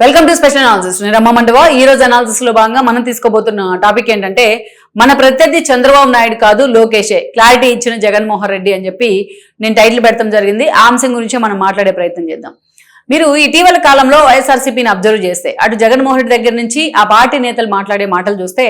Welcome to special analysis. నేను రమ్మ మండవ. ఈ రోజు అనాలిసిస్ లో భాగంగా మనం తీసుకోబోతున్న టాపిక్ ఏంటంటే మన ప్రత్యర్థి చంద్రబాబు నాయుడు కాదు లోకేషే, క్లారిటీ ఇచ్చిన జగన్మోహన్ రెడ్డి అని చెప్పి నేను టైటిల్ పెడతాం జరిగింది. ఆ అంశం గురించి మనం మాట్లాడే ప్రయత్నం చేద్దాం. మీరు ఇటీవల కాలంలో వైఎస్ఆర్సీపీని అబ్జర్వ్ చేస్తే అటు జగన్మోహన్ రెడ్డి దగ్గర నుంచి ఆ పార్టీ నేతలు మాట్లాడే మాటలు చూస్తే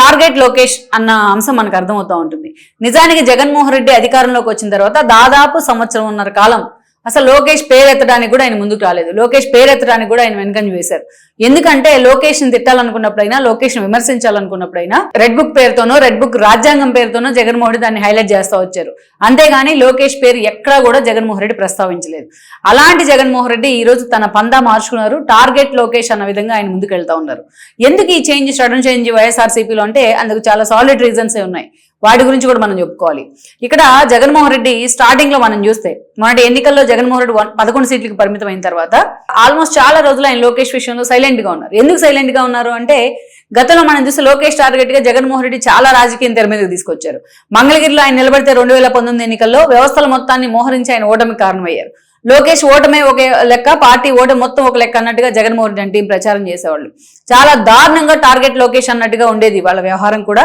టార్గెట్ లోకేష్ అన్న అంశం మనకు అర్థమవుతూ ఉంటుంది. నిజానికి జగన్మోహన్ రెడ్డి అధికారంలోకి వచ్చిన తర్వాత దాదాపు సంవత్సరంన్నర కాలం అసలు లోకేష్ పేరెత్తడానికి కూడా ఆయన ముందుకు రాలేదు. లోకేష్ పేరెత్తడానికి కూడా ఆయన వెనకంజ వేశారు. ఎందుకంటే లోకేష్ని తిట్టాలనుకున్నప్పుడైనా, లోకేష్ని విమర్శించాలనుకున్నప్పుడైనా రెడ్ బుక్ పేరుతోనో, రెడ్ బుక్ రాజ్యాంగం పేరుతోనో జగన్మోహన్ రెడ్డి దాన్ని హైలైట్ చేస్తూ వచ్చారు. అంతేగాని లోకేష్ పేరు ఎక్కడా కూడా జగన్మోహన్ రెడ్డి ప్రస్తావించలేదు. అలాంటి జగన్మోహన్ రెడ్డి ఈ రోజు తన పందా మార్చుకున్నారు. టార్గెట్ లోకేష్ అన్న విధంగా ఆయన ముందుకు వెళ్తా ఉన్నారు. ఎందుకు ఈ చేంజ్, సడన్ చేంజ్ వైఎస్ఆర్సీపీలో అంటే అందుకు చాలా సాలిడ్ రీజన్స్ ఉన్నాయి. వాటి గురించి కూడా మనం చెప్పుకోవాలి. ఇక్కడ జగన్మోహన్ రెడ్డి స్టార్టింగ్ లో మనం చూస్తే మొన్నటి ఎన్నికల్లో జగన్మోహన్ రెడ్డి 11 సీట్లకు పరిమితం అయిన తర్వాత ఆల్మోస్ట్ చాలా రోజులు ఆయన లోకేష్ విషయంలో సైలెంట్ గా ఉన్నారు. ఎందుకు సైలెంట్ గా ఉన్నారు అంటే గతంలో మనం చూస్తే లోకేష్ టార్గెట్ గా జగన్మోహన్ రెడ్డి చాలా రాజకీయం తెర మీదకి తీసుకొచ్చారు. మంగళగిరిలో ఆయన నిలబడితే 2019 ఎన్నికల్లో వ్యవస్థల మొత్తాన్ని మోహరించి ఆయన ఓటమికి కారణమయ్యారు. లోకేష్ ఓటమే ఒక లెక్క, పార్టీ ఓటమి మొత్తం ఒక లెక్క అన్నట్టుగా జగన్మోహన్ రెడ్డి టీం ప్రచారం చేసేవాళ్ళు. చాలా దారుణంగా టార్గెట్ లోకేష్ అన్నట్టుగా ఉండేది వాళ్ళ వ్యవహారం కూడా.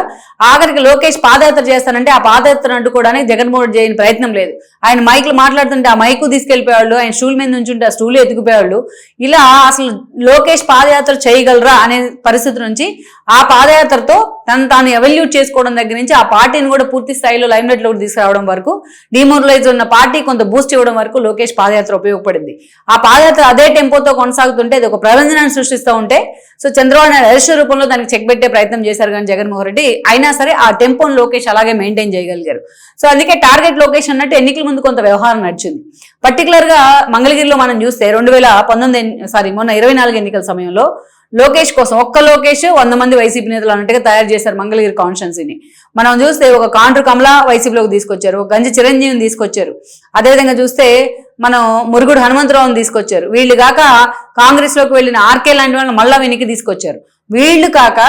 ఆఖరికి లోకేష్ పాదయాత్ర చేస్తానంటే ఆ పాదయాత్ర అడ్డుకోవడానికి జగన్మోహన్ రెడ్డి చేయని ప్రయత్నం లేదు. ఆయన మైకులు మాట్లాడుతుంటే ఆ మైకు తీసుకెళ్లిపోయేవాళ్ళు, ఆయన స్టూల్ మీద నుంచి ఉంటే ఆ స్టూల్ ఎత్తుకుపోయేవాళ్ళు. ఇలా అసలు లోకేష్ పాదయాత్ర చేయగలరా అనే పరిస్థితి నుంచి ఆ పాదయాత్రతో తాను ఎవల్యూట్ చేసుకోవడం దగ్గర నుంచి ఆ పార్టీని కూడా పూర్తి స్థాయిలో లైమ్లైట్ లో తీసుకురావడం వరకు, డిమోరలైజ్ ఉన్న పార్టీ కొంత బూస్ట్ ఇవ్వడం వరకు లోకేష్ పాదయాత్ర ఉపయోగపడింది. ఆ పాదయాత్ర అదే టెంపోతో కొనసాగుతుంటే అది ఒక ప్రబంధనాన్ని సృష్టిస్తూ ఉంటే సో చంద్రబాబు నాయుడు అరెస్ట్ రూపంలో దానికి చెక్ పెట్టే ప్రయత్నం చేశారు కానీ జగన్మోహన్ రెడ్డి, అయినా సరే ఆ టెంపోను లోకేష్ అలాగే మెయింటైన్ చేయగలిగారు. సో అందుకే టార్గెట్ లోకేష్ అన్నట్టు ఎన్నికల ముందు కొంత వ్యవహారం నడిచింది. పర్టికులర్ గా మంగళగిరిలో మనం చూస్తే మొన్న 24 ఎన్నికల సమయంలో లోకేష్ కోసం ఒక్క లోకేష్ 100 మంది వైసీపీ నేతలు అన్నట్టుగా తయారు చేశారు మంగళగిరి కాన్స్టిట్యున్సీని. మనం చూస్తే ఒక కాండ్రు కమల వైసీపీలోకి తీసుకొచ్చారు, ఒక గంజి చిరంజీవిని తీసుకొచ్చారు, అదేవిధంగా చూస్తే మనం మురుగుడు హనుమంతరావుని తీసుకొచ్చారు. వీళ్ళు కాక కాంగ్రెస్ లోకి వెళ్ళిన ఆర్కే లాంటి వాళ్ళని మళ్ళా వెనక్కి తీసుకొచ్చారు. వీళ్ళు కాక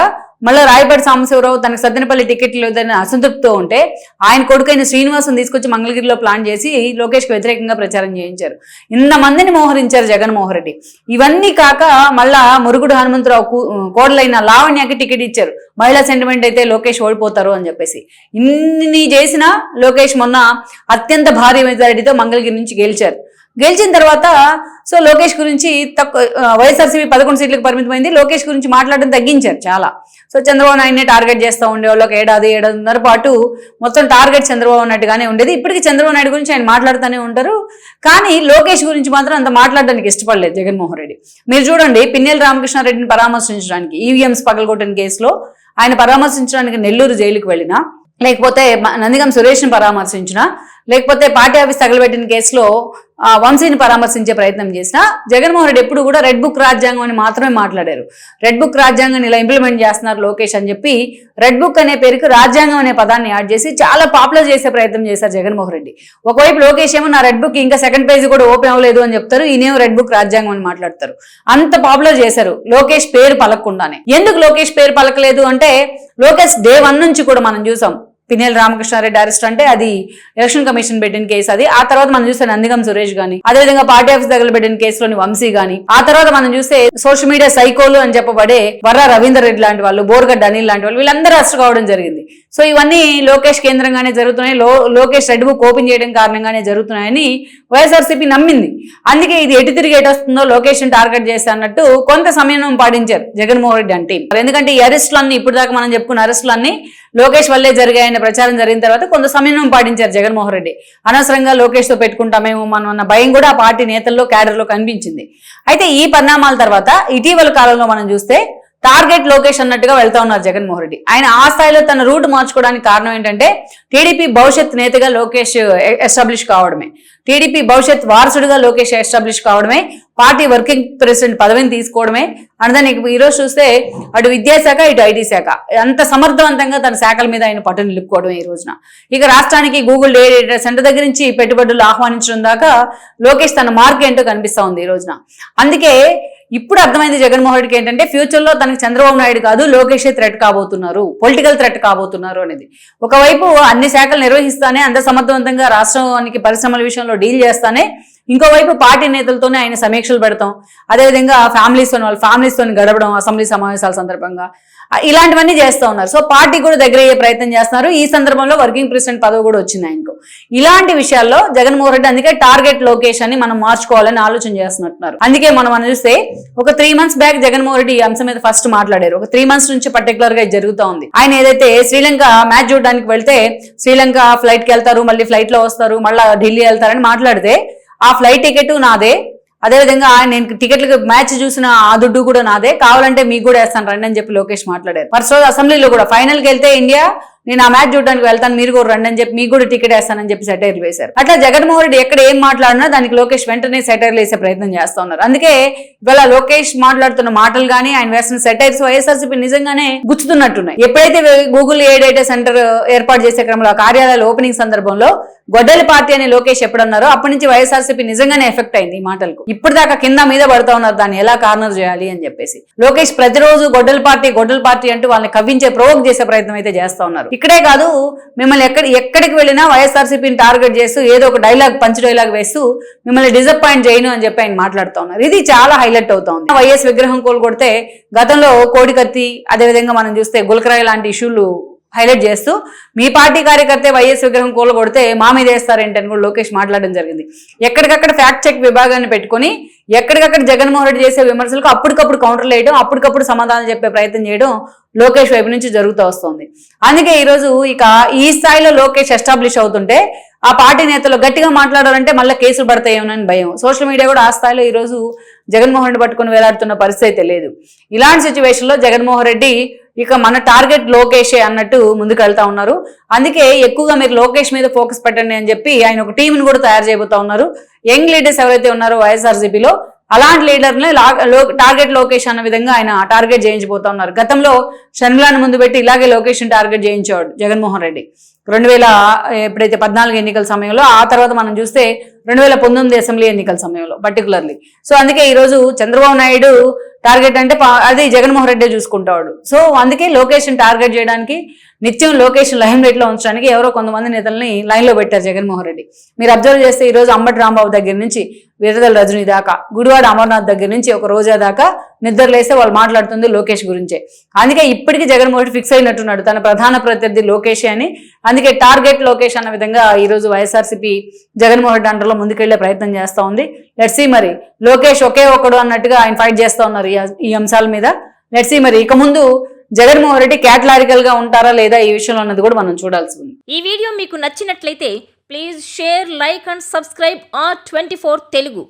మళ్ళీ రాయపాటి సాంబశివరావు తనకు సద్దెనపల్లి టికెట్ లేదని అసంతృప్తితో ఉంటే ఆయన కొడుకైన శ్రీనివాసం తీసుకొచ్చి మంగళగిరిలో ప్లాన్ చేసి లోకేష్కి వ్యతిరేకంగా ప్రచారం చేయించారు. ఇంతమందిని మోహరించారు జగన్మోహన్ రెడ్డి. ఇవన్నీ కాక మళ్ళా మురుగుడు హనుమంతరావు కోడలైన లావణ్యకి టికెట్ ఇచ్చారు. మహిళా సెంటిమెంట్ అయితే లోకేష్ ఓడిపోతారు అని చెప్పేసి. ఇన్ని చేసినా లోకేష్ మొన్న అత్యంత భారీ మెజారిటీతో మంగళగిరి నుంచి గెలిచిన తర్వాత సో లోకేష్ గురించి వైఎస్ఆర్సీపీ 11 సీట్లకు పరిమితమైంది. లోకేష్ గురించి మాట్లాడడం తగ్గించారు చాలా. సో చంద్రబాబు నాయుడిని టార్గెట్ చేస్తూ ఉండేవాళ్ళు. ఒక ఏడాదిన్నర పాటు మొత్తం టార్గెట్ చంద్రబాబు అన్నట్టుగానే ఉండేది. ఇప్పటికీ చంద్రబాబు నాయుడు గురించి ఆయన మాట్లాడుతూనే ఉంటారు. కానీ లోకేష్ గురించి మాత్రం అంత మాట్లాడడానికి ఇష్టపడలేదు జగన్మోహన్ రెడ్డి. మీరు చూడండి, పిన్నెల రామకృష్ణారెడ్డిని పరామర్శించడానికి ఈవీఎంస్ పగలగొట్టిన కేసులో ఆయన పరామర్శించడానికి నెల్లూరు జైలుకు వెళ్ళినా, లేకపోతే నందిగం సురేష్ని పరామర్శించినా, లేకపోతే పార్టీ ఆఫీస్ తగలబెట్టిన కేసులో వంశీని పరామర్శించే ప్రయత్నం చేసినా జగన్మోహన్ రెడ్డి ఎప్పుడు కూడా రెడ్ బుక్ రాజ్యాంగం అని మాత్రమే మాట్లాడారు. రెడ్ బుక్ రాజ్యాంగాన్ని ఇలా ఇంప్లిమెంట్ చేస్తున్నారు లోకేష్ అని చెప్పి రెడ్ బుక్ అనే పేరుకి రాజ్యాంగం అనే పదాన్ని యాడ్ చేసి చాలా పాపులర్ చేసే ప్రయత్నం చేశారు జగన్మోహన్ రెడ్డి. ఒకవైపు లోకేష్ ఏమో నా రెడ్ బుక్ ఇంకా సెకండ్ పేజీ కూడా ఓపెన్ అవ్వలేదు అని చెప్తారు, ఈయనేమో రెడ్ బుక్ రాజ్యాంగం అని మాట్లాడతారు. అంత పాపులర్ చేశారు లోకేష్ పేరు పలకకుండానే. ఎందుకు లోకేష్ పేరు పలకలేదు అంటే లోకేష్ డే 1 నుంచి కూడా మనం చూసాం పిన్నెల రామకృష్ణారెడ్డి అరెస్ట్ అంటే అది ఎలక్షన్ కమిషన్ పెట్టిన కేసు. అది ఆ తర్వాత మనం చూస్తే నందిగం సురేష్ గాని, అదేవిధంగా పార్టీ ఆఫీస్ దగ్గర పెట్టిన కేసులోని వంశీ గాని, ఆ తర్వాత మనం చూస్తే సోషల్ మీడియా సైకోలు అని చెప్పబడే వర్రా రవీందర్ రెడ్డి లాంటి వాళ్ళు, బోర్గడ్డ అనిల్ లాంటి వాళ్ళు, వీళ్ళందరూ అరెస్ట్ కావడం జరిగింది. సో ఇవన్నీ లోకేష్ కేంద్రంగానే జరుగుతున్నాయి, లోకేష్ రెడ్ బుక్ ఓపెన్ చేయడం కారణంగానే జరుగుతున్నాయని వైఎస్ఆర్సీపీ నమ్మింది. అందుకే ఇది ఎటు తిరిగి వస్తుందో లోకేష్ ని టార్గెట్ చేస్తే అన్నట్టు కొంత సమయం పాటించారు జగన్మోహన్ రెడ్డి అంటే. ఎందుకంటే ఈ అరెస్టులన్నీ ఇప్పుడు దాకా మనం చెప్పుకున్న అరెస్టులన్నీ లోకేష్ వల్లే జరిగాయన్న ప్రచారం జరిగిన తర్వాత కొంత సమయం పాటించారు జగన్మోహన్ రెడ్డి. అనవసరంగా లోకేష్ తో పెట్టుకుంటామేమో మనం అన్న భయం కూడా ఆ పార్టీ నేతల్లో క్యాడర్లో కనిపించింది. అయితే ఈ పరిణామాల తర్వాత ఇటీవల కాలంలో మనం చూస్తే టార్గెట్ లోకేష్ అన్నట్టుగా వెళ్తా ఉన్నారు జగన్మోహన్ రెడ్డి. ఆయన ఆ స్థాయిలో తన రూట్ మార్చుకోవడానికి కారణం ఏంటంటే టీడీపీ భవిష్యత్ నేతగా లోకేష్ ఎస్టాబ్లిష్ కావడమే, టీడీపీ భవిష్యత్ వారసుడిగా లోకేష్ ఎస్టాబ్లిష్ కావడమే, పార్టీ వర్కింగ్ ప్రెసిడెంట్ పదవిని తీసుకోవడమే. అందుకని ఈరోజు చూస్తే అటు విద్యాశాఖ ఇటు ఐటీ శాఖ అంత సమర్థవంతంగా తన శాఖల మీద ఆయన పట్టు నిలుపుకోవడం ఈ రోజున. ఇక రాష్ట్రానికి గూగుల్ డేటా సెంటర్ దగ్గర నుంచి పెట్టుబడులు ఆహ్వానించడం దాకా లోకేష్ తన మార్క్ ఏంటో కనిపిస్తా ఉంది ఈ రోజున. అందుకే ఇప్పుడు అర్థమైంది జగన్మోహన్ రెడ్డికి ఏంటంటే ఫ్యూచర్ లో తనకి చంద్రబాబు నాయుడు కాదు లోకేషే థ్రెట్ కాబోతున్నారు, పొలిటికల్ థ్రెట్ కాబోతున్నారు అనేది. ఒకవైపు అన్ని శాఖలు నిర్వహిస్తానే అంత సమర్థవంతంగా రాష్ట్రానికి పరిశ్రమల విషయంలో డీల్ చేస్తానే ఇంకోవైపు పార్టీ నేతలతోనే ఆయన సమీక్షలు పెడతాం, అదేవిధంగా వాళ్ళ ఫ్యామిలీస్తో గడపడం అసెంబ్లీ సమావేశాల సందర్భంగా ఇలాంటివన్నీ చేస్తూ ఉన్నారు. సో పార్టీ కూడా దగ్గర అయ్యే ప్రయత్నం చేస్తున్నారు. ఈ సందర్భంలో వర్కింగ్ ప్రెసిడెంట్ పదవి కూడా వచ్చింది ఆయనకు. ఇలాంటి విషయాల్లో జగన్మోహన్ రెడ్డి అందుకే టార్గెట్ లొకేషన్ అని మనం మార్చుకోవాలని ఆలోచన చేస్తున్నట్టున్నారు. అందుకే మనం చూస్తే ఒక 3 months బ్యాక్ జగన్మోహన్ రెడ్డి ఈ అంశం మీద ఫస్ట్ మాట్లాడారు. ఒక 3 months నుంచి పర్టికులర్ గా జరుగుతూ ఉంది. ఆయన ఏదైతే శ్రీలంక మ్యాచ్ చూడడానికి వెళ్తే శ్రీలంక ఫ్లైట్ కి వెళ్తారు, మళ్ళీ ఫ్లైట్ లో వస్తారు, మళ్ళీ ఢిల్లీ వెళ్తారని మాట్లాడితే ఆ ఫ్లైట్ టికెట్ నాదే, అదేవిధంగా నేను టికెట్లకు మ్యాచ్ చూసిన ఆ దుడ్డు కూడా నాదే, కావాలంటే మీకు కూడా వేస్తాను రండి అని చెప్పి లోకేష్ మాట్లాడారు. ఫస్ట్ రోజు అసెంబ్లీలో కూడా ఫైనల్ కి వెళ్తే ఇండియా నేను ఆ మ్యాచ్ చూడడానికి వెళ్తాను, మీరు కూడా రండి అని చెప్పి మీకు కూడా టికెట్ వేస్తానని చెప్పి సెటైర్లు వేశారు. అట్లా జగన్మోహన్ రెడ్డి ఎక్కడ ఏం మాట్లాడినా దానికి లోకేష్ వెంటనే సెటైర్లు వేసే ప్రయత్నం చేస్తా ఉన్నారు. అందుకే ఇవాళ లోకేష్ మాట్లాడుతున్న మాటలు కానీ ఆయన వేస్తున్న సెటైర్స్ వైఎస్ఆర్సీపీ నిజంగానే గుచ్చుతున్నట్టున్నాయి. ఎప్పుడైతే గూగుల్ ఏ డేటా సెంటర్ ఏర్పాటు చేసే క్రమంలో కార్యాలయాల ఓపెనింగ్ సందర్భంలో గొడ్డలి పార్టీ అని లోకేష్ ఎప్పుడన్నారో అప్పటి నుంచి వైఎస్ఆర్సీపీ నిజంగానే ఎఫెక్ట్ అయింది ఈ మాటలకు. ఇప్పుడు దాకా కింద మీద పడతా ఉన్నారు దాన్ని ఎలా కార్నర్ చేయాలి అని చెప్పేసి. లోకేష్ ప్రతిరోజు గొడ్డలి పార్టీ అంటూ వాళ్ళని కవ్వించే ప్రొవోక్ చేసే ప్రయత్నం అయితే చేస్తా ఉన్నారు. ఇక్కడే కాదు, మిమ్మల్ని ఎక్కడికి వెళ్ళినా వైఎస్ఆర్సీపీని టార్గెట్ చేస్తూ ఏదో ఒక పంచ్ డైలాగ్ వేస్తూ మిమ్మల్ని డిసప్పాయింట్ చేయను అని చెప్పి ఆయన మాట్లాడుతూ ఉన్నారు. ఇది చాలా హైలైట్ అవుతా ఉంది. వైఎస్ విగ్రహం కోలుకొడితే గతంలో కోడికత్తి, అదేవిధంగా మనం చూస్తే గుల్కరాయ్ లాంటి ఇష్యూలు హైలైట్ చేస్తూ మీ పార్టీ కార్యకర్తే వైఎస్ విగ్రహం కూలగొడితే మా మీద వేస్తారేంటని కూడా లోకేష్ మాట్లాడడం జరిగింది. ఎక్కడికక్కడ ఫ్యాక్ట్ చెక్ విభాగాన్ని పెట్టుకుని ఎక్కడికక్కడ జగన్మోహన్ రెడ్డి చేసే విమర్శలకు అప్పటికప్పుడు కౌంటర్లు వేయడం, అప్పటికప్పుడు సమాధానం చెప్పే ప్రయత్నం చేయడం లోకేష్ వైపు నుంచి జరుగుతూ వస్తుంది. అందుకే ఈరోజు ఇక ఈ స్థాయిలో లోకేష్ ఎస్టాబ్లిష్ అవుతుంటే ఆ పార్టీ నేతలు గట్టిగా మాట్లాడాలంటే మళ్ళీ కేసులు పడతాయేమోనని భయం. సోషల్ మీడియా కూడా ఆ స్థాయిలో ఈరోజు జగన్మోహన్ రెడ్డి పట్టుకుని వేలాడుతున్న పరిస్థితి అయితే లేదు. ఇలాంటి సిచ్యువేషన్లో జగన్మోహన్ రెడ్డి ఇక మన టార్గెట్ లోకేషే అన్నట్టు ముందుకు వెళ్తా ఉన్నారు. అందుకే ఎక్కువగా మీరు లోకేష్ మీద ఫోకస్ పెట్టండి అని చెప్పి ఆయన ఒక టీంని కూడా తయారు చేయబోతా ఉన్నారు. యంగ్ లీడర్స్ ఎవరైతే ఉన్నారో వైఎస్ఆర్సీపీలో అలాంటి లీడర్ని టార్గెట్ లోకేష్ అన్న విధంగా ఆయన టార్గెట్ చేయించబోతా ఉన్నారు. గతంలో షర్మిలాను ముందు పెట్టి ఇలాగే లోకేష్ టార్గెట్ చేయించేవాడు జగన్మోహన్ రెడ్డి 2014 ఎన్నికల సమయంలో. ఆ తర్వాత మనం చూస్తే 2019 అసెంబ్లీ ఎన్నికల సమయంలో పర్టికులర్లీ. సో అందుకే ఈరోజు చంద్రబాబు నాయుడు టార్గెట్ అంటే అది జగన్మోహన్ రెడ్డి చూసుకుంటాడు. సో అందుకే లోకేష్ టార్గెట్ చేయడానికి నిత్యం లోకేష్ లైన్ లైట్ లో ఉంచడానికి ఎవరో కొంతమంది నేతల్ని లైన్ లో పెట్టారు జగన్మోహన్ రెడ్డి. మీరు అబ్జర్వ్ చేస్తే ఈ రోజు అంబటి రాంబాబు దగ్గర నుంచి విరదల రజనీ దాకా, గుడివాడ అమర్నాథ్ దగ్గర నుంచి ఒక రోజా దాకా నిద్రలేస్తే వాళ్ళు మాట్లాడుతుంది లోకేష్ గురించే. అందుకే ఇప్పటికీ జగన్మోహన్ రెడ్డి ఫిక్స్ అయినట్టున్నాడు తన ప్రధాన ప్రత్యర్థి లోకేష్ అని. అందుకే టార్గెట్ లోకేష్ అన్న విధంగా ఈ రోజు వైఎస్ఆర్సీపీ జగన్మోహన్ రెడ్డి అండర్లో ముందుకెళ్లే ప్రయత్నం చేస్తా ఉంది. లెట్స్ సీ మరి లోకేష్ ఒకే ఒకడు అన్నట్టుగా ఆయన ఫైట్ చేస్తా ఉన్నారు ఈ అంశాల మీద. లెట్స్ సీ మరి ఇక ముందు జగన్మోహన్ రెడ్డి క్యాటలారికల్ గా ఉంటారా లేదా ఈ విషయంలో అన్నది కూడా మనం చూడాల్సి ఉంది. ఈ వీడియో మీకు నచ్చినట్లయితే please share, like and subscribe R24 Telugu.